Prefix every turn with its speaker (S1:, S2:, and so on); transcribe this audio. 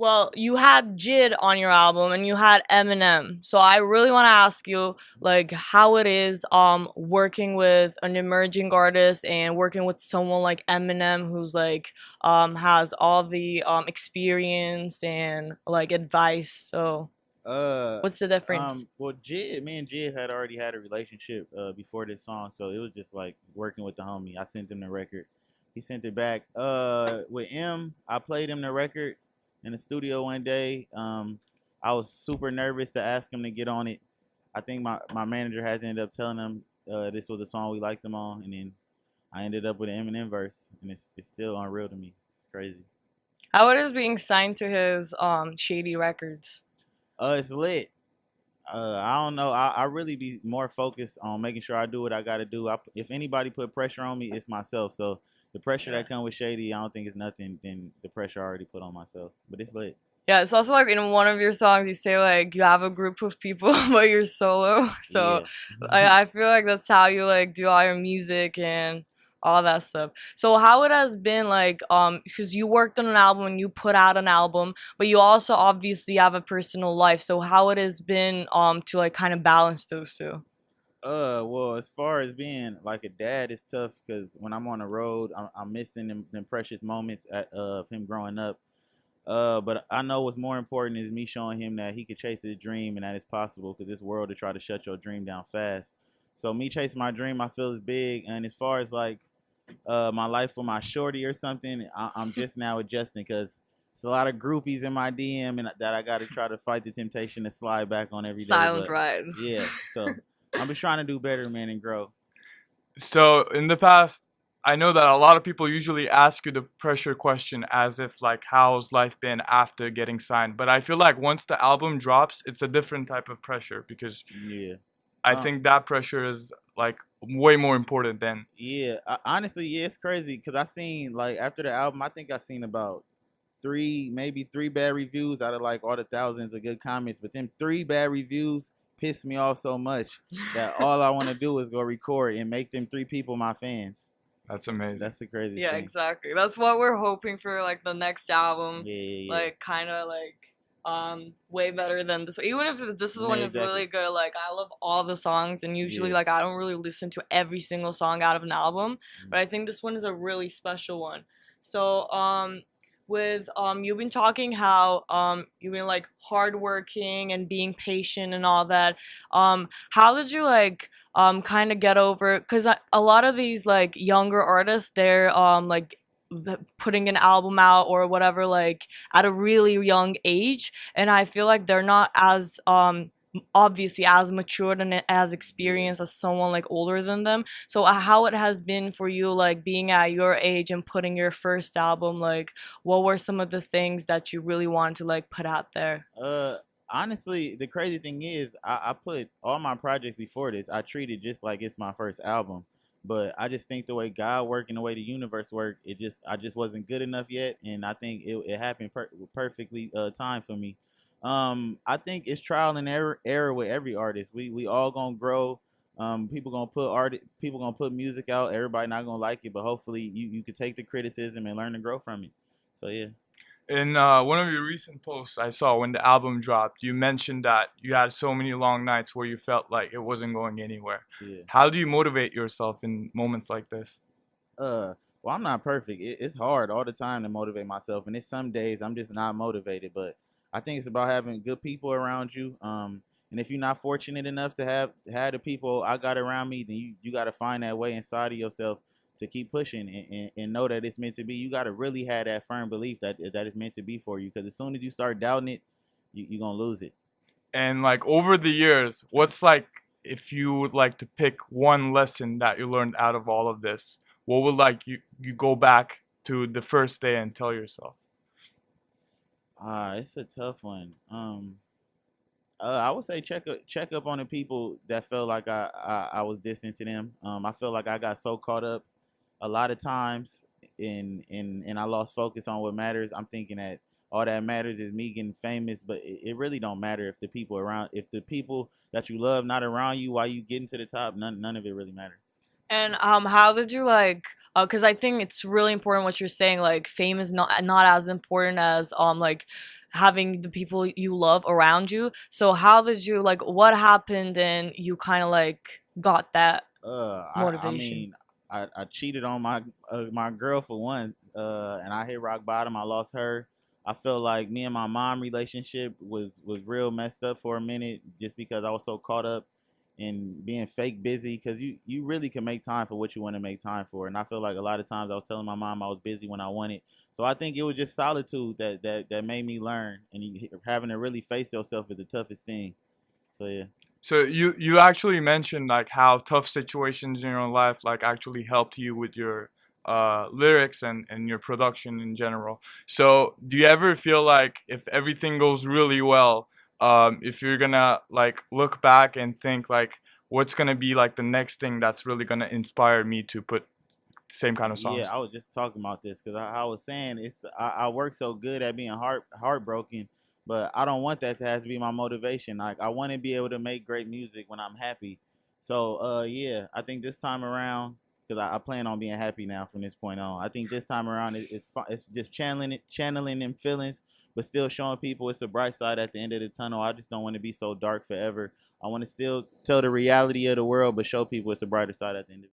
S1: Well, you had Jid on your album and you had Eminem. So I really want to ask you like how it is working with an emerging artist and working with someone like Eminem who's like has all the experience and like advice. So
S2: Uh,
S1: what's the difference?
S2: well, Jid, me and Jid had already had a relationship before this song, so it was just like working with the homie. I sent him the record, he sent it back. With M, I played him the record in the studio one day. I was super nervous to ask him to get on it. I think my manager had to end up telling him this was a song we liked him on, and then I ended up with an Eminem verse, and it's still unreal to me. It's crazy.
S1: How it is being signed to his Shady Records.
S2: It's lit. I don't know. I really be more focused on making sure I do what I got to do. If anybody put pressure on me, it's myself. So the pressure
S1: Yeah.
S2: that come with Shady, I don't think is nothing than the pressure I already put on myself. But it's lit.
S1: Yeah, it's also like in one of your songs you say like you have a group of people but you're solo. So
S2: Yeah.
S1: I feel like that's how you like do all your music and all that stuff. So how it has been like because you worked on an album and you put out an album, but you also obviously have a personal life. So how it has been to like kind of balance those two.
S2: Well, as far as being like a dad, it's tough because when I'm on the road, I'm missing them precious moments of him growing up. But I know what's more important is me showing him that he could chase his dream and that it's possible because this world to try to shut your dream down fast. So me chasing my dream, I feel is big. And as far as like my life with my shorty or something, I'm just now adjusting because it's a lot of groupies in my DM and that I got to try to fight the temptation to slide back on every day.
S1: Silent
S2: But
S1: ride.
S2: yeah, so I'm just trying to do better, man, and grow.
S3: So in the past, I know that a lot of people usually ask you the pressure question as if like how's life been after getting signed. But I feel like once the album drops, it's a different type of pressure because
S2: Yeah.
S3: I
S2: Um,
S3: think that pressure is like way more important than
S2: yeah. Honestly, yeah, it's crazy because I seen like after the album, I think I seen about maybe three bad reviews out of like all the thousands of good comments. But them three bad reviews pissed me off so much that all I want to do is go record and make them three people my fans.
S3: that's amazing.
S2: That's the craziest
S1: Yeah,
S2: thing.
S1: exactly. That's what we're hoping for like the next album.
S2: Yeah, yeah,
S1: Like kind of like way better than this. Even if this
S2: yeah.
S1: one
S2: Man,
S1: is really
S2: exactly.
S1: good, like I love all the songs and usually
S2: Yeah.
S1: like I don't really listen to every single song out of an album,
S2: Mm.
S1: but I think this one is a really special one. So with you've been talking how you've been like hardworking and being patient and all that. How did you like kind of get over because a lot of these like younger artists they're like putting an album out or whatever like at a really young age, and I feel like they're not as obviously as matured and as
S2: Yeah.
S1: experienced as someone like older than them. So how it has been for you like being at your age and putting your first album, like what were some of the things that you really wanted to like put out there?
S2: Uh, Honestly, the crazy thing is, I put all my projects before this. I treat it just like it's my first album. But I just think the way God worked and the way the universe worked, I just wasn't good enough yet, and I think it happened perfectly time for me. I think it's trial and error with every artist. We all gonna grow. People gonna put music out. Everybody not gonna like it, but hopefully you can take the criticism and learn to grow from it. So yeah.
S3: In one of your recent posts I saw when the album dropped, you mentioned that you had so many long nights where you felt like it wasn't going anywhere.
S2: Yeah.
S3: How do you motivate yourself in moments like this?
S2: Well, I'm not perfect. It's hard all the time to motivate myself, and it's some days I'm just not motivated. But I think it's about having good people around you. And if you're not fortunate enough to have the people I got around me, then you got to find that way inside of yourself to keep pushing and know that it's meant to be. You got to really have that firm belief that it's meant to be for you. Because as soon as you start doubting it, you're gonna lose it.
S3: And like over the years, what's like if you would like to pick one lesson that you learned out of all of this, what would like you go back to the first day and tell yourself?
S2: It's a tough one. I would say check up on the people that felt like I was distant to them. I feel like I got so caught up a lot of times and I lost focus on what matters. I'm thinking that all that matters is me getting famous, but it really don't matter if the people that you love not around you while you getting to the top. None of it really matters.
S1: And how did you like? Because I think it's really important what you're saying. Like, fame is not as important as like having the people you love around you. So how did you like what happened and you kind of like got that
S2: I
S1: motivation?
S2: mean, I cheated on my girl for one, and I hit rock bottom. I lost her. I felt like me and my mom relationship was real messed up for a minute, just because I was so caught up in being fake busy. Because you really can make time for what you want to make time for, and I feel like a lot of times I was telling my mom I was busy when I wanted. So I think it was just solitude that made me learn, and having to really face yourself is the toughest thing. So yeah.
S3: So you actually mentioned like how tough situations in your life like actually helped you with your lyrics and your production in general. So do you ever feel like if everything goes really well, if you're gonna like look back and think like what's gonna be like the next thing that's really gonna inspire me to put the same kind of
S2: Yeah,
S3: songs?
S2: I was just talking about this because I was saying I work so good at being heartbroken, but I don't want that to have to be my motivation. Like I want to be able to make great music when I'm happy. So yeah, I think this time around, because I plan on being happy now from this point on. I think this time around it's just channeling them feelings, but still showing people it's a bright side at the end of the tunnel. I just don't want to be so dark forever. I want to still tell the reality of the world, but show people it's a brighter side at the end of